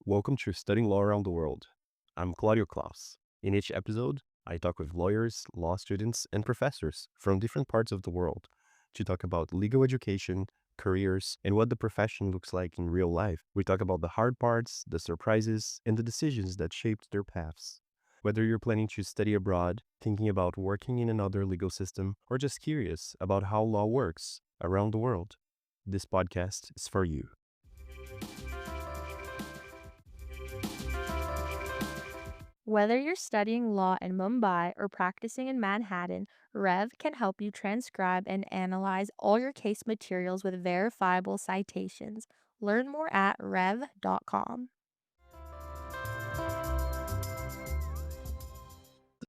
Welcome to Studying Law Around the World. I'm Claudio Klaus. In each episode, I talk with lawyers, law students, and professors from different parts of the world to talk about legal education, careers, and what the profession looks like in real life. We talk about the hard parts, the surprises, and the decisions that shaped their paths. Whether you're planning to study abroad, thinking about working in another legal system, or just curious about how law works around the world, this podcast is for you. Whether you're studying law in Mumbai or practicing in Manhattan, Rev can help you transcribe and analyze all your case materials with verifiable citations. Learn more at rev.com.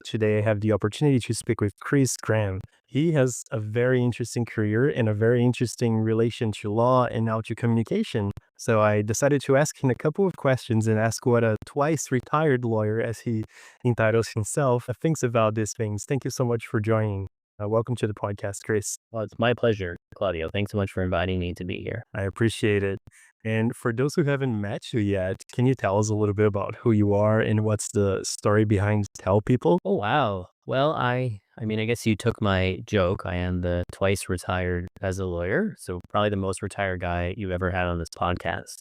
Today, I have the opportunity to speak with Chris Graham. He has a very interesting career and a very interesting relation to law and now to communication. So I decided to ask him a couple of questions and ask what a twice retired lawyer, as he entitles himself, thinks about these things. Thank you so much for joining. Welcome to the podcast, Chris. Well, it's my pleasure, Claudio. Thanks so much for inviting me to be here. I appreciate it. And for those who haven't met you yet, can you tell us a little bit about who you are and what's the story behind Tell People? Oh, wow. Well, I guess you took my joke. I am the twice retired as a lawyer, so probably the most retired guy you ever had on this podcast.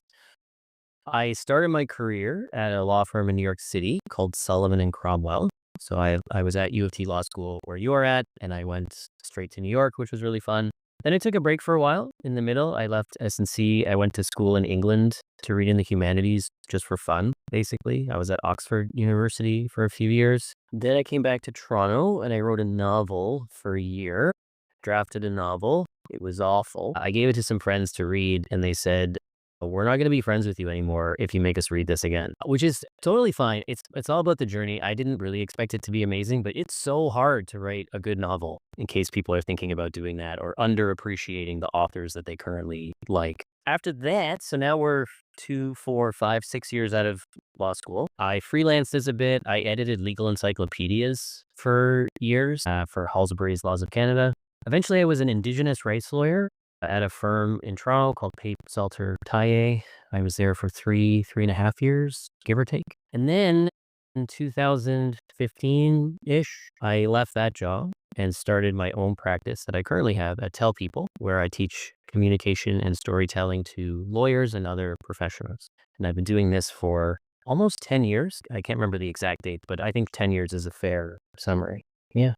I started my career at a law firm in New York City called Sullivan and Cromwell. So I was at U of T Law School where you are at, and I went straight to New York, which was really fun. Then I took a break for a while. In the middle, I left S&C. I went to school in England to read in the humanities just for fun, basically. I was at Oxford University for a few years. Then I came back to Toronto and I wrote a novel for a year, drafted a novel. It was awful. I gave it to some friends to read and they said, we're not going to be friends with you anymore if you make us read this again, which is totally fine. It's all about the journey. I didn't really expect it to be amazing, but it's so hard to write a good novel in case people are thinking about doing that or underappreciating the authors that they currently like. After that, so now we're 2, 4, 5, 6 years out of law school. I freelanced as a bit. I edited legal encyclopedias for years for Halsbury's Laws of Canada. Eventually, I was an Indigenous rights lawyer at a firm in Toronto called Pape Salter Taille. I was there for 3.5 years, give or take. And then in 2015-ish, I left that job and started my own practice that I currently have at TellPeople, where I teach communication and storytelling to lawyers and other professionals. And I've been doing this for almost 10 years. I can't remember the exact date, but I think 10 years is a fair summary. Yeah.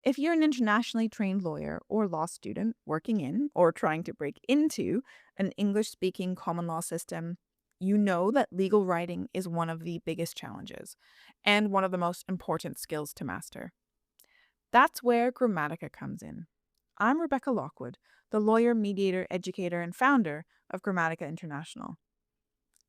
If you're an internationally trained lawyer or law student working in or trying to break into an English-speaking common law system, you know that legal writing is one of the biggest challenges and one of the most important skills to master. That's where Grammatica comes in. I'm Rebecca Lockwood, the lawyer, mediator, educator, and founder of Grammatica International.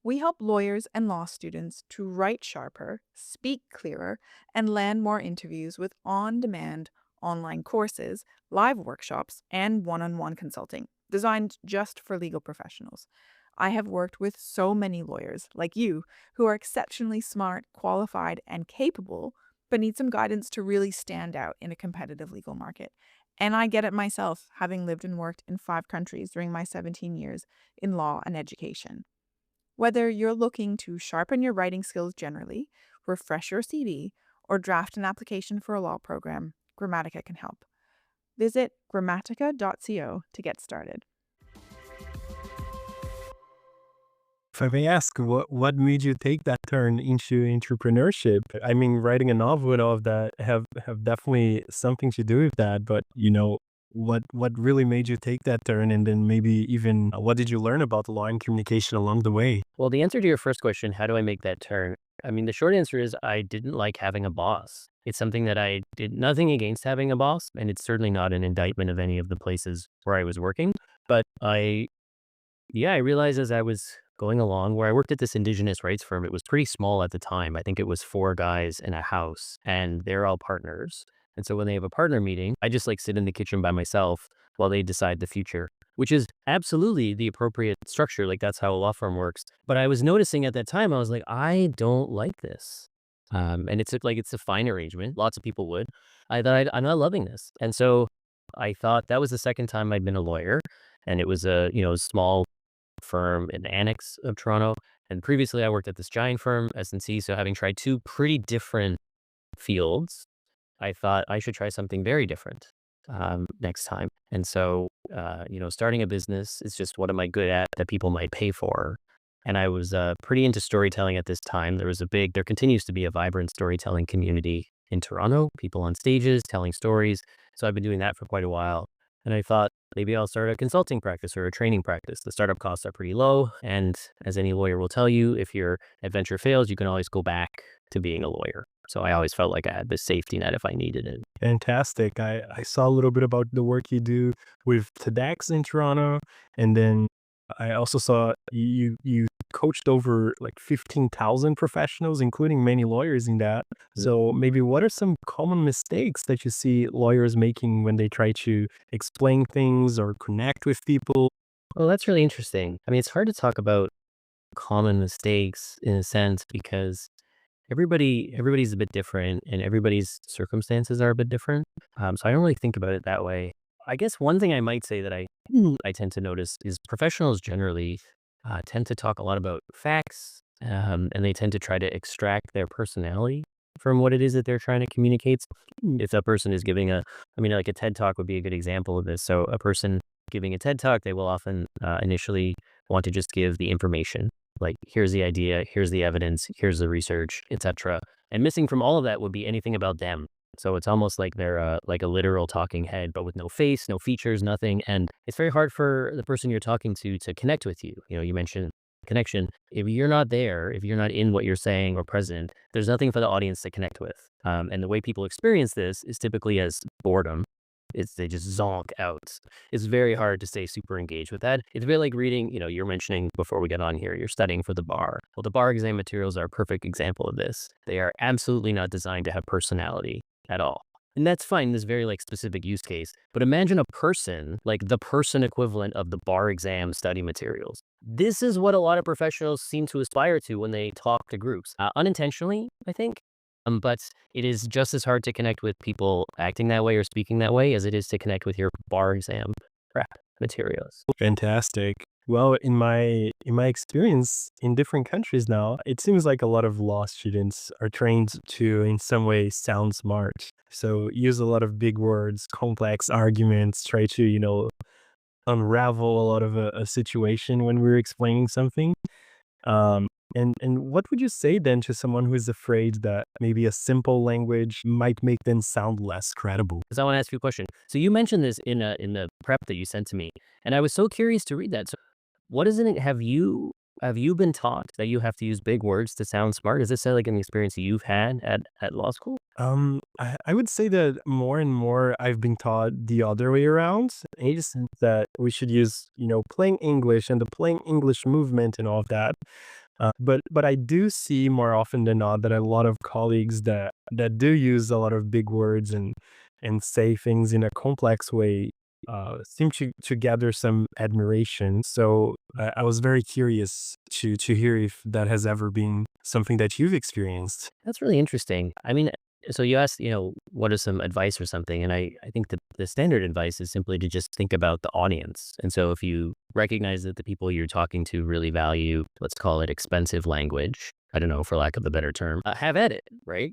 We help lawyers and law students to write sharper, speak clearer, and land more interviews with on-demand online courses, live workshops, and one-on-one consulting designed just for legal professionals. I have worked with so many lawyers like you who are exceptionally smart, qualified, and capable, but need some guidance to really stand out in a competitive legal market. And I get it myself, having lived and worked in 5 countries during my 17 years in law and education. Whether you're looking to sharpen your writing skills generally, refresh your CV, or draft an application for a law program, Grammatica can help. Visit grammatica.co to get started. If I may ask, what made you take that turn into entrepreneurship? I mean, writing a novel and all of that have definitely something to do with that, but what really made you take that turn, and then maybe even what did you learn about law and communication along the way? Well, the answer to your first question, how do I make that turn? I mean, the short answer is I didn't like having a boss. It's something that I did nothing against having a boss, and it's certainly not an indictment of any of the places where I was working. But I realized as I was going along, where I worked at this Indigenous rights firm, it was pretty small at the time. I think it was 4 guys in a house, and they're all partners. And so when they have a partner meeting, I just sit in the kitchen by myself while they decide the future, which is absolutely the appropriate structure. That's how a law firm works. But I was noticing at that time, I was like, I don't like this. And it's a fine arrangement. Lots of people would. I thought I'm not loving this. And so I thought that was the second time I'd been a lawyer. and it was a small firm in the annex of Toronto. And previously, I worked at this giant firm, S&C. So having tried two pretty different fields, I thought I should try something very different next time. And so, starting a business is just what am I good at that people might pay for? And I was pretty into storytelling at this time. There continues to be a vibrant storytelling community in Toronto, people on stages telling stories. So I've been doing that for quite a while. And I thought maybe I'll start a consulting practice or a training practice. The startup costs are pretty low. And as any lawyer will tell you, if your adventure fails, you can always go back to being a lawyer. So I always felt like I had this safety net if I needed it. Fantastic. I saw a little bit about the work you do with TEDx in Toronto, and then I also saw you coached over like 15,000 professionals, including many lawyers in that. So maybe what are some common mistakes that you see lawyers making when they try to explain things or connect with people? Well, that's really interesting. I mean, it's hard to talk about common mistakes in a sense because everybody's a bit different and everybody's circumstances are a bit different. So I don't really think about it that way. I guess one thing I might say that I tend to notice is professionals generally tend to talk a lot about facts, and they tend to try to extract their personality from what it is that they're trying to communicate. If a person is giving like a TED talk would be a good example of this. So a person giving a TED talk, they will often initially want to just give the information. Like, here's the idea, here's the evidence, here's the research, etc. And missing from all of that would be anything about them. So it's almost like they're like a literal talking head, but with no face, no features, nothing. And it's very hard for the person you're talking to connect with you. You mentioned connection. If you're not there, if you're not in what you're saying or present, there's nothing for the audience to connect with. And the way people experience this is typically as boredom. They just zonk out. It's very hard to stay super engaged with that. It's a bit like reading, you're mentioning before we get on here, you're studying for the bar. Well, the bar exam materials are a perfect example of this. They are absolutely not designed to have personality at all. And that's fine in this very specific use case. But imagine a person, like the person equivalent of the bar exam study materials. This is what a lot of professionals seem to aspire to when they talk to groups. Unintentionally, I think. But it is just as hard to connect with people acting that way or speaking that way as it is to connect with your bar exam prep materials. Fantastic. Well, in my experience in different countries now, it seems like a lot of law students are trained to, in some way, sound smart. So use a lot of big words, complex arguments, try to, unravel a lot of a situation when we're explaining something. Um, and what would you say then to someone who is afraid that maybe a simple language might make them sound less credible? Because I want to ask you a question. So you mentioned this in the prep that you sent to me, and I was so curious to read that. So what is it? Have you been taught that you have to use big words to sound smart? Is this like an experience that you've had at law school? I would say that more and more I've been taught the other way around. In the sense that we should use, plain English and the plain English movement and all of that. But I do see more often than not that a lot of colleagues that do use a lot of big words and say things in a complex way seem to gather some admiration. So I was very curious to hear if that has ever been something that you've experienced. That's really interesting. I mean, so you asked, what is some advice or something? And I think the standard advice is simply to just think about the audience. And so if you recognize that the people you're talking to really value, let's call it expensive language, I don't know, for lack of a better term, have at it, right?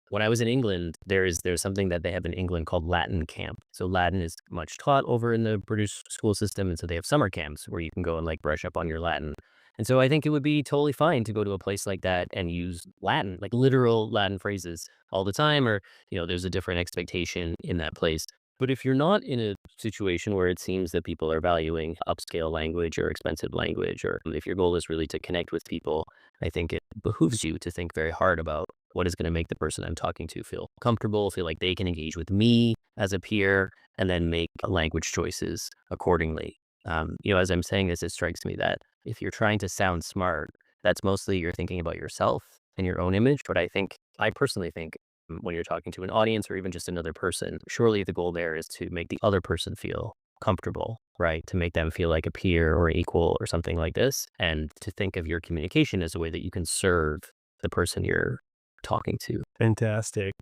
When I was in England, there's something that they have in England called Latin camp. So Latin is much taught over in the British school system. And so they have summer camps where you can go and brush up on your Latin. And so I think it would be totally fine to go to a place like that and use Latin, like literal Latin phrases all the time, or, there's a different expectation in that place. But if you're not in a situation where it seems that people are valuing upscale language or expensive language, or if your goal is really to connect with people, I think it behooves you to think very hard about what is going to make the person I'm talking to feel comfortable, feel like they can engage with me as a peer, and then make language choices accordingly. As I'm saying this, it strikes me that if you're trying to sound smart, that's mostly you're thinking about yourself and your own image. But I personally think when you're talking to an audience or even just another person, surely the goal there is to make the other person feel comfortable, right? To make them feel like a peer or equal or something like this. And to think of your communication as a way that you can serve the person you're talking to. Fantastic.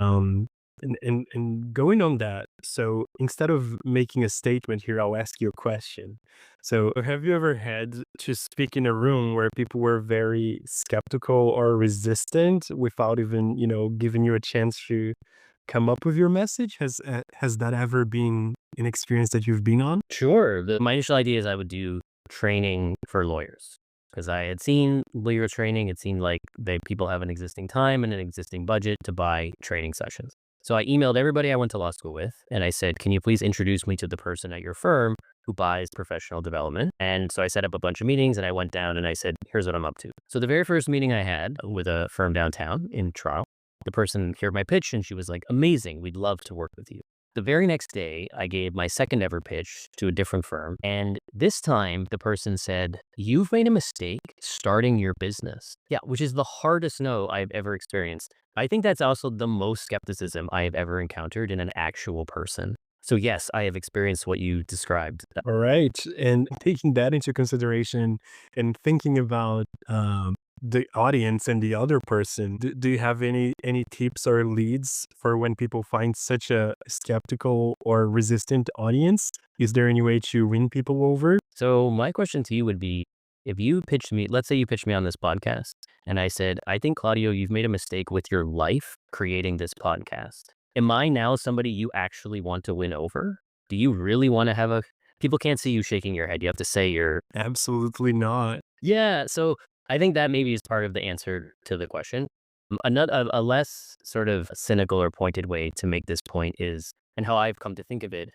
And going on that, so instead of making a statement here, I'll ask you a question. So have you ever had to speak in a room where people were very skeptical or resistant without even, giving you a chance to come up with your message? Has that ever been an experience that you've been on? Sure. My initial idea is I would do training for lawyers because I had seen lawyer training. It seemed like people have an existing time and an existing budget to buy training sessions. So I emailed everybody I went to law school with and I said, can you please introduce me to the person at your firm who buys professional development? And so I set up a bunch of meetings and I went down and I said, here's what I'm up to. So the very first meeting I had with a firm downtown in Toronto, the person heard my pitch and she was like, amazing, we'd love to work with you. The very next day, I gave my second ever pitch to a different firm. And this time, the person said, you've made a mistake starting your business. Yeah, which is the hardest no I've ever experienced. I think that's also the most skepticism I have ever encountered in an actual person. So yes, I have experienced what you described. All right. And taking that into consideration and thinking about the audience and the other person, do you have any tips or leads for when people find such a skeptical or resistant audience? Is there any way to win people over? So my question to you would be, if you pitched me, let's say you pitched me on this podcast, and I said, I think, Claudio, you've made a mistake with your life creating this podcast. Am I now somebody you actually want to win over? Do you really want to have people can't see you shaking your head. You have to say you're, Absolutely not. yeah. So I think that maybe is part of the answer to the question. Another, a less sort of cynical or pointed way to make this point is, and how I've come to think of it,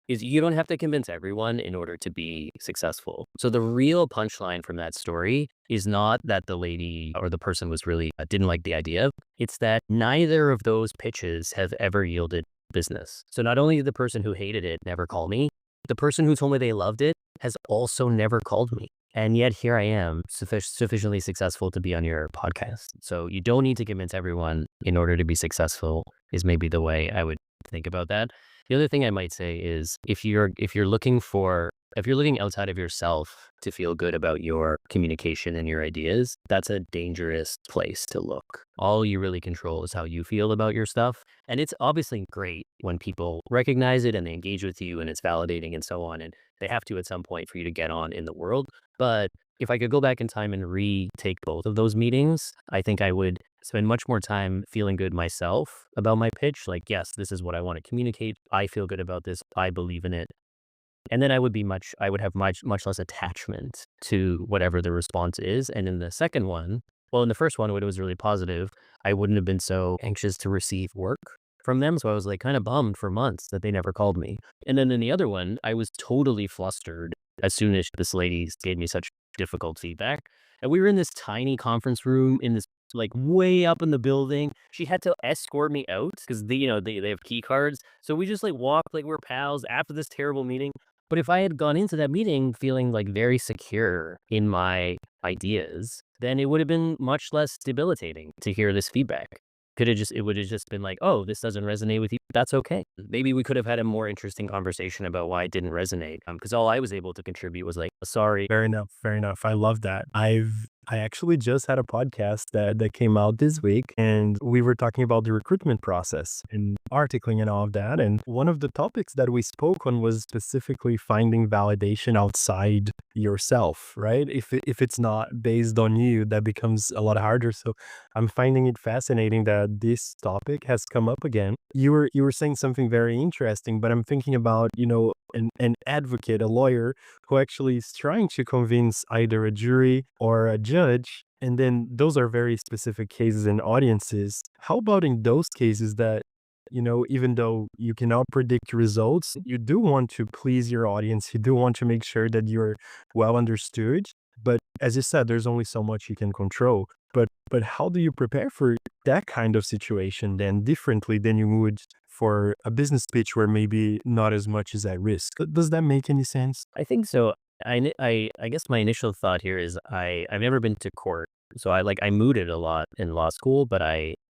is you don't have to convince everyone in order to be successful. So the real punchline from that story is not that the lady or the person was really didn't like the idea. It's that neither of those pitches have ever yielded business. So not only did the person who hated it never call me, the person who told me they loved it has also never called me. And yet here I am, sufficiently successful to be on your podcast. So you don't need to convince everyone in order to be successful is maybe the way I would think about that. The other thing I might say is if you're looking outside of yourself to feel good about your communication and your ideas, that's a dangerous place to look. All you really control is how you feel about your stuff. And it's obviously great when people recognize it and they engage with you and it's validating and so on. And they have to at some point for you to get on in the world. But if I could go back in time and retake both of those meetings, I think I would spend much more time feeling good myself about my pitch. Like, yes, this is what I want to communicate. I feel good about this. I believe in it. And then I would have much less attachment to whatever the response is. And in the second one, well, in the first one, when it was really positive, I wouldn't have been so anxious to receive work from them. So I was like kind of bummed for months that they never called me. And then in the other one, I was totally flustered as soon as this lady gave me such difficult feedback. And we were in this tiny conference room in this like way up in the building. She had to escort me out because they have key cards. So we just like walked like we're pals after this terrible meeting. But if I had gone into that meeting feeling like very secure in my ideas, then it would have been much less debilitating to hear this feedback. It would have just been like, oh, this doesn't resonate with you. That's okay. Maybe we could have had a more interesting conversation about why it didn't resonate. Because all I was able to contribute was like, sorry. Fair enough. Fair enough. I love that. I actually just had a podcast that came out this week, and we were talking about the recruitment process and articling and all of that. And one of the topics that we spoke on was specifically finding validation outside yourself, right? If it's not based on you, that becomes a lot harder. So I'm finding it fascinating that this topic has come up again. You were saying something very interesting, but I'm thinking about, an advocate, a lawyer who actually is trying to convince either a jury or a judge. And then those are very specific cases and audiences. How about in those cases that, even though you cannot predict results, you do want to please your audience, you do want to make sure that you're well understood. But as you said, there's only so much you can control. But how do you prepare for that kind of situation then differently than you would for a business pitch where maybe not as much is at risk? Does that make any sense? I think so. I guess my initial thought here is I've never been to court. So I mooted a lot in law school, but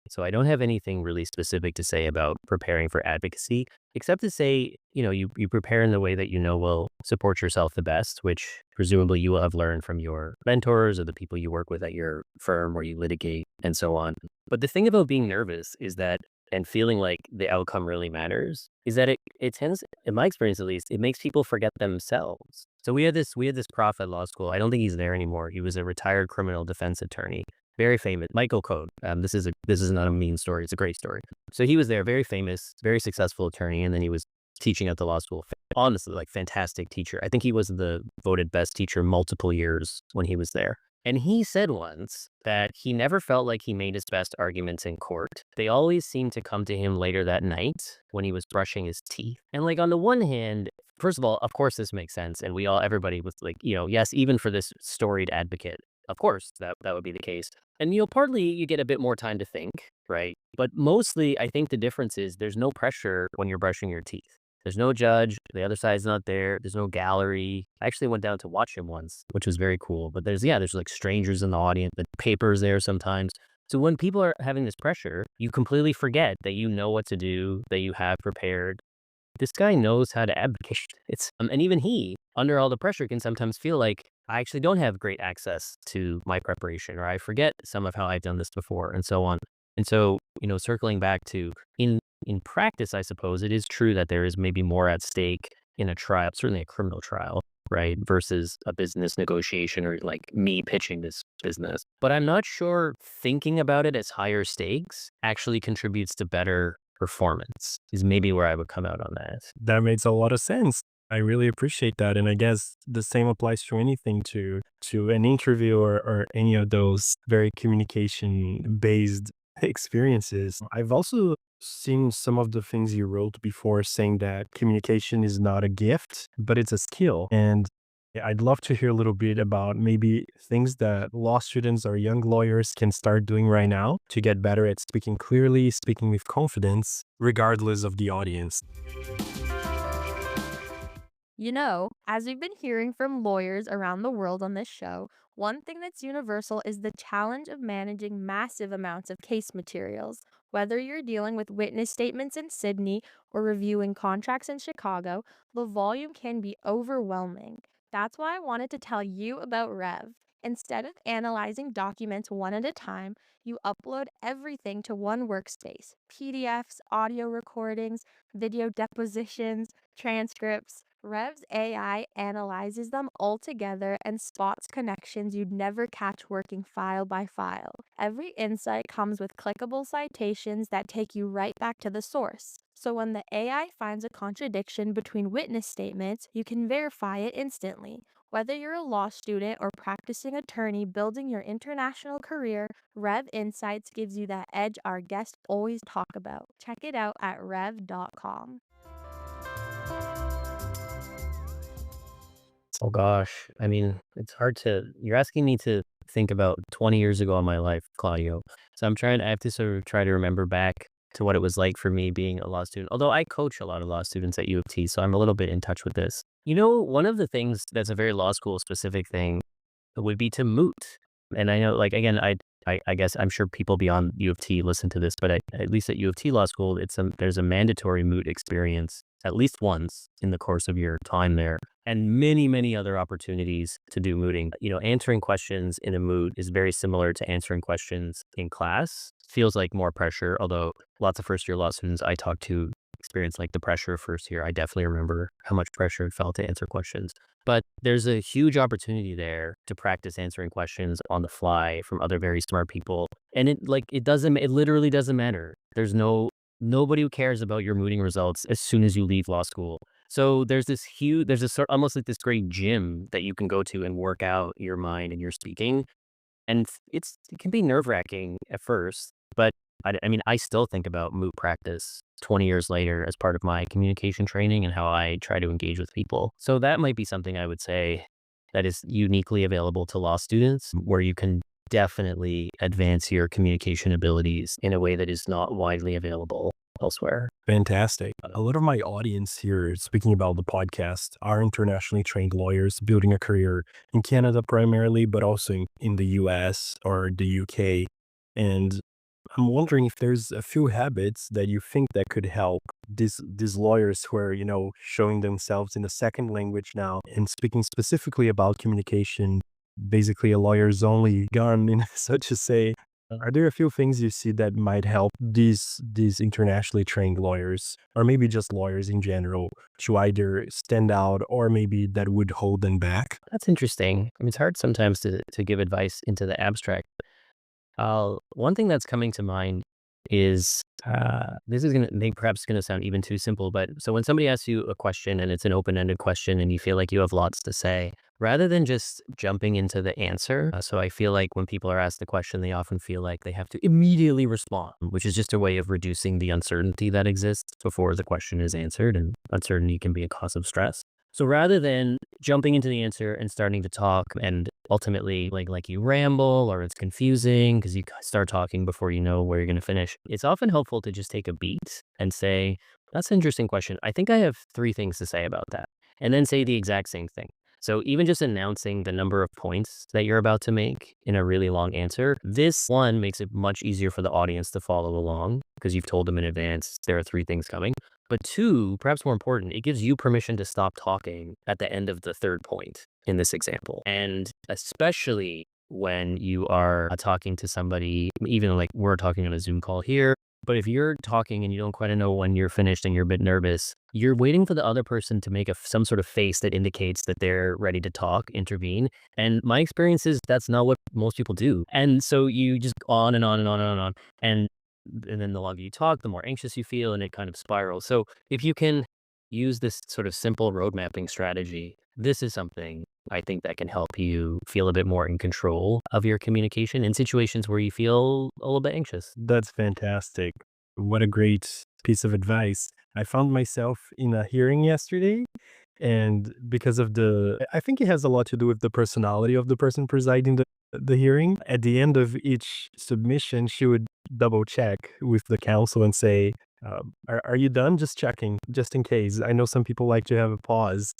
so I don't have anything really specific to say about preparing for advocacy, except to say, you prepare in the way that will support yourself the best, which presumably you will have learned from your mentors or the people you work with at your firm where you litigate and so on. But the thing about being nervous is that and feeling like the outcome really matters is that it tends, in my experience at least, it makes people forget themselves. So we had this prof at law school. I don't think he's there anymore. He was a retired criminal defense attorney, very famous, Michael Code. This is not a mean story. It's a great story. So he was there, very famous, very successful attorney, and then he was teaching at the law school. Honestly, like fantastic teacher. I think he was the voted best teacher multiple years when he was there. And he said once that he never felt like he made his best arguments in court. They always seemed to come to him later that night when he was brushing his teeth. And like on the one hand, first of all, of course this makes sense. And everybody was like, yes, even for this storied advocate, of course that would be the case. And partly you get a bit more time to think, right? But mostly I think the difference is there's no pressure when you're brushing your teeth. There's no judge. The other side's not there. There's no gallery. I actually went down to watch him once, which was very cool. But there's like strangers in the audience. The paper's there sometimes. So when people are having this pressure, you completely forget that you know what to do, that you have prepared. This guy knows how to advocate. And even he, under all the pressure, can sometimes feel like I actually don't have great access to my preparation, or I forget some of how I've done this before, and so on. And so, circling back to in practice, I suppose it is true that there is maybe more at stake in a trial, certainly a criminal trial, right, versus a business negotiation or like me pitching this business. But I'm not sure thinking about it as higher stakes actually contributes to better performance, is maybe where I would come out on that. That makes a lot of sense. I really appreciate that. And I guess the same applies to anything, to an interview or any of those very communication based experiences. I've also seen some of the things you wrote before saying that communication is not a gift, but it's a skill. And I'd love to hear a little bit about maybe things that law students or young lawyers can start doing right now to get better at speaking clearly, speaking with confidence, regardless of the audience. As we've been hearing from lawyers around the world on this show, one thing that's universal is the challenge of managing massive amounts of case materials. Whether you're dealing with witness statements in Sydney or reviewing contracts in Chicago, the volume can be overwhelming. That's why I wanted to tell you about Rev. Instead of analyzing documents one at a time, you upload everything to one workspace: PDFs, audio recordings, video depositions, transcripts. Rev's AI analyzes them all together and spots connections you'd never catch working file by file. Every insight comes with clickable citations that take you right back to the source. So when the AI finds a contradiction between witness statements, you can verify it instantly. Whether you're a law student or practicing attorney building your international career, Rev Insights gives you that edge our guests always talk about. Check it out at rev.com. Oh gosh. I mean, you're asking me to think about 20 years ago in my life, Claudio. So I have to sort of try to remember back to what it was like for me being a law student. Although I coach a lot of law students at U of T, so I'm a little bit in touch with this. One of the things that's a very law school specific thing would be to moot. And I know, like, again, I guess I'm sure people beyond U of T listen to this, but at least at U of T Law School, there's a mandatory moot experience at least once in the course of your time there, and many, many other opportunities to do mooting. Answering questions in a moot is very similar to answering questions in class. Feels like more pressure, although lots of first year law students I talk to experience like the pressure of first year. I definitely remember how much pressure it felt to answer questions. But there's a huge opportunity there to practice answering questions on the fly from other very smart people. And it literally doesn't matter. Nobody who cares about your mooting results as soon as you leave law school. So there's almost like this great gym that you can go to and work out your mind and your speaking. And it can be nerve wracking at first, but I mean, I still think about moot practice 20 years later as part of my communication training and how I try to engage with people. So that might be something I would say that is uniquely available to law students, where you can definitely advance your communication abilities in a way that is not widely available elsewhere. Fantastic. A lot of my audience here, speaking about the podcast, are internationally trained lawyers building a career in Canada primarily, but also in the US or the UK. And I'm wondering if there's a few habits that you think that could help these lawyers who are, showing themselves in a second language now and speaking specifically about communication, basically a lawyer's only gun, so to say. Are there a few things you see that might help these internationally trained lawyers, or maybe just lawyers in general, to either stand out or maybe that would hold them back? That's interesting. I mean, it's hard sometimes to give advice into the abstract. One thing that's coming to mind is this is perhaps gonna sound even too simple, but so when somebody asks you a question and it's an open-ended question and you feel like you have lots to say, rather than just jumping into the answer. So I feel like when people are asked the question, they often feel like they have to immediately respond, which is just a way of reducing the uncertainty that exists before the question is answered, and uncertainty can be a cause of stress. So rather than jumping into the answer and starting to talk and ultimately like you ramble or it's confusing because you start talking before you know where you're going to finish, it's often helpful to just take a beat and say, that's an interesting question. I think I have 3 things to say about that. And then say the exact same thing. So even just announcing the number of points that you're about to make in a really long answer, this one makes it much easier for the audience to follow along because you've told them in advance there are 3 things coming. But 2, perhaps more important, it gives you permission to stop talking at the end of the 3rd point in this example. And especially when you are talking to somebody, even like we're talking on a Zoom call here, but if you're talking and you don't quite know when you're finished and you're a bit nervous, you're waiting for the other person to make some sort of face that indicates that they're ready to talk, intervene. And my experience is that's not what most people do. And so you just on and on and on and on. And then the longer you talk, the more anxious you feel, and it kind of spirals. So if you can use this sort of simple road mapping strategy, this is something I think that can help you feel a bit more in control of your communication in situations where you feel a little bit anxious. That's fantastic. What a great piece of advice. I found myself in a hearing yesterday, and because of I think it has a lot to do with the personality of the person presiding the hearing. At the end of each submission, she would double check with the counsel and say, are you done? Just checking, just in case. I know some people like to have a pause.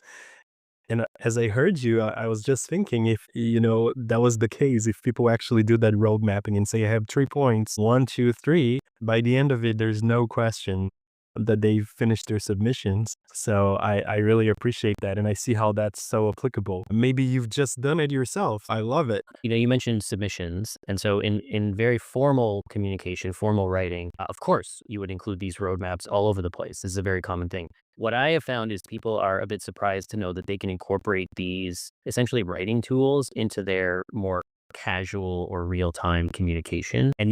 And as I heard you, I was just thinking if, that was the case, if people actually do that road mapping and say, I have 3 points, 1, 2, 3, by the end of it, there's no question that they've finished their submissions. So I really appreciate that. And I see how that's so applicable. Maybe you've just done it yourself. I love it. You mentioned submissions. And so in very formal communication, formal writing, of course, you would include these roadmaps all over the place. This is a very common thing. What I have found is people are a bit surprised to know that they can incorporate these essentially writing tools into their more casual or real-time communication. And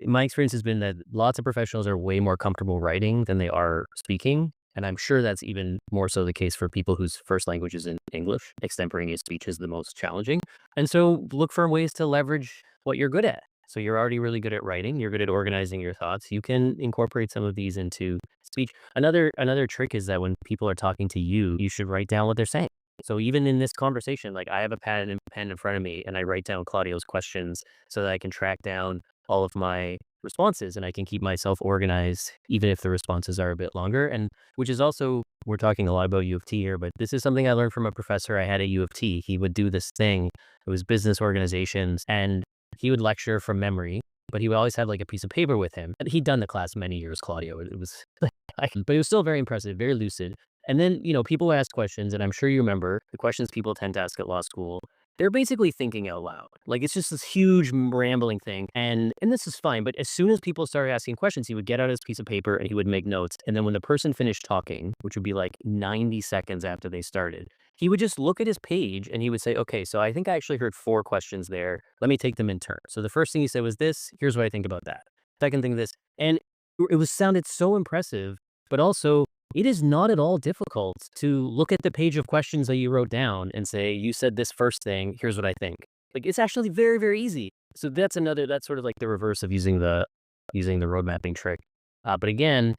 my experience has been that lots of professionals are way more comfortable writing than they are speaking. And I'm sure that's even more so the case for people whose first language is in English. Extemporaneous speech is the most challenging. And so look for ways to leverage what you're good at. So you're already really good at writing. You're good at organizing your thoughts. You can incorporate some of these into speech. Another trick is that when people are talking to you, you should write down what they're saying. So even in this conversation, like I have a pen in front of me and I write down Claudio's questions so that I can track down all of my responses and I can keep myself organized even if the responses are a bit longer. And which is also, we're talking a lot about U of T here, but this is something I learned from a professor I had at U of T. He would do this thing. It was business organizations, and he would lecture from memory, but he would always have like a piece of paper with him. And he'd done the class many years, Claudio. It was, but it was still very impressive, very lucid. And then, people ask questions, and I'm sure you remember the questions people tend to ask at law school. They're basically thinking out loud. Like it's just this huge rambling thing. And this is fine. But as soon as people started asking questions, he would get out his piece of paper and he would make notes. And then when the person finished talking, which would be like 90 seconds after they started, he would just look at his page and he would say, okay, so I think I actually heard 4 questions there. Let me take them in turn. So the first thing he said was this. Here's what I think about that. Second thing, this. And it sounded so impressive, but also it is not at all difficult to look at the page of questions that you wrote down and say, you said this first thing, here's what I think. Like it's actually very, very easy. So that's sort of like the reverse of using the road mapping trick. But again,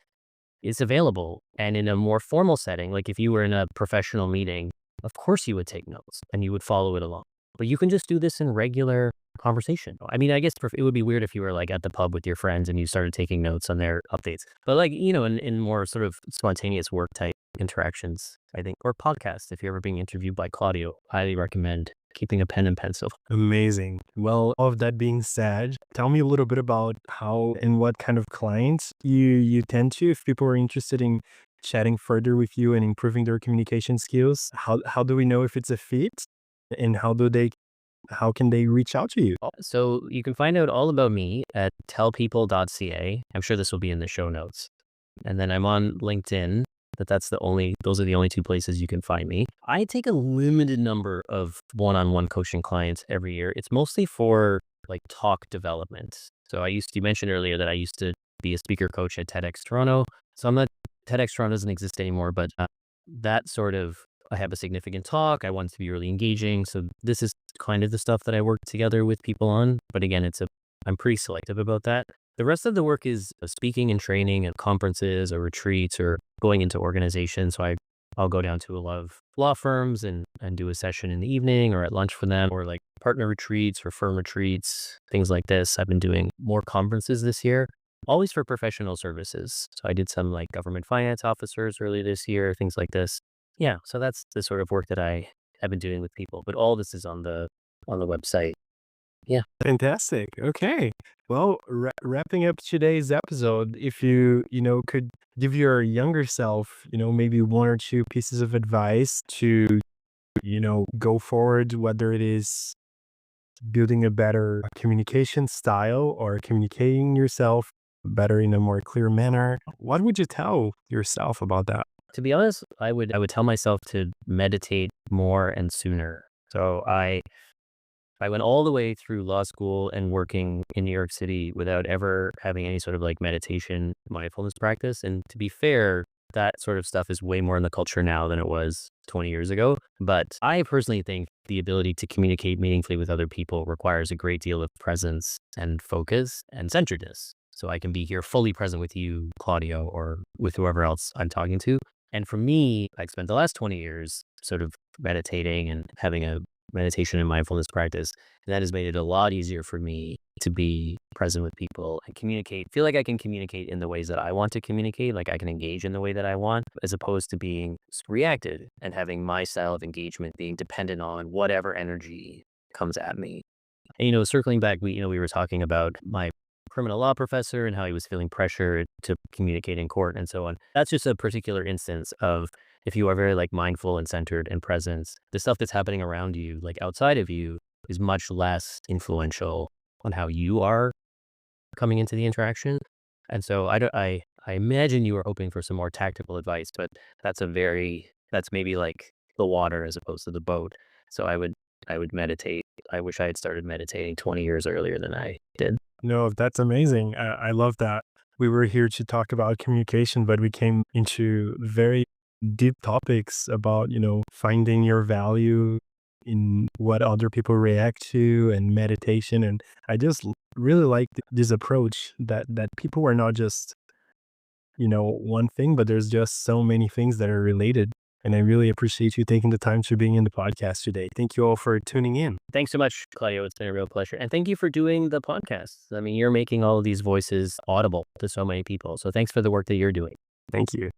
it's available. And in a more formal setting, like if you were in a professional meeting, of course you would take notes and you would follow it along. But you can just do this in regular conversation. I mean, I guess it would be weird if you were like at the pub with your friends and you started taking notes on their updates. But like, in more sort of spontaneous work type interactions, I think, or podcasts, if you're ever being interviewed by Claudio, highly recommend keeping a pen and pencil. Amazing. Well, all of that being said, tell me a little bit about how and what kind of clients you tend to, if people are interested in chatting further with you and improving their communication skills. How do we know if it's a fit? And how do they how can they reach out to you? So you can find out all about me at tellpeople.ca. I'm sure this will be in the show notes. And then I'm on LinkedIn. Those are the only two places you can find me. I take a limited number of one-on-one coaching clients every year. It's mostly for like talk development. So you mentioned earlier that I used to be a speaker coach at TEDx Toronto. So TEDx Toronto doesn't exist anymore, but that sort of, I have a significant talk. I want it to be really engaging. So this is kind of the stuff that I work together with people on. But again, I'm pretty selective about that. The rest of the work is speaking and training at conferences or retreats or going into organizations. So I'll go down to a lot of law firms and do a session in the evening or at lunch for them, or like partner retreats or firm retreats, things like this. I've been doing more conferences this year, always for professional services. So I did some like government finance officers earlier this year, things like this. Yeah, so that's the sort of work that I have been doing with people. But all this is on the website. Yeah. Fantastic. Okay. Well, wrapping up today's episode, if you could give your younger self, maybe one or two pieces of advice to, go forward, whether it is building a better communication style or communicating yourself better in a more clear manner, what would you tell yourself about that? To be honest, I would tell myself to meditate more and sooner. So I went all the way through law school and working in New York City without ever having any sort of like meditation, mindfulness practice. And to be fair, that sort of stuff is way more in the culture now than it was 20 years ago. But I personally think the ability to communicate meaningfully with other people requires a great deal of presence and focus and centeredness. So I can be here fully present with you, Claudio, or with whoever else I'm talking to. And for me, I spent the last 20 years sort of meditating and having a meditation and mindfulness practice. And that has made it a lot easier for me to be present with people and feel like I can communicate in the ways that I want to communicate, like I can engage in the way that I want, as opposed to being reactive and having my style of engagement being dependent on whatever energy comes at me. And, circling back, we were talking about my criminal law professor and how he was feeling pressure to communicate in court and so on. That's just a particular instance of, if you are very like mindful and centered and present, the stuff that's happening around you, like outside of you, is much less influential on how you are coming into the interaction. And so I imagine you were hoping for some more tactical advice, but that's maybe like the water as opposed to the boat. So I would meditate. I wish I had started meditating 20 years earlier than I did. No, that's amazing. I love that. We were here to talk about communication, but we came into very deep topics about, finding your value in what other people react to and meditation. And I just really like this approach that people are not just, one thing, but there's just so many things that are related. And I really appreciate you taking the time to being in the podcast today. Thank you all for tuning in. Thanks so much, Claudio. It's been a real pleasure. And thank you for doing the podcast. I mean, you're making all of these voices audible to so many people. So thanks for the work that you're doing. Thank you.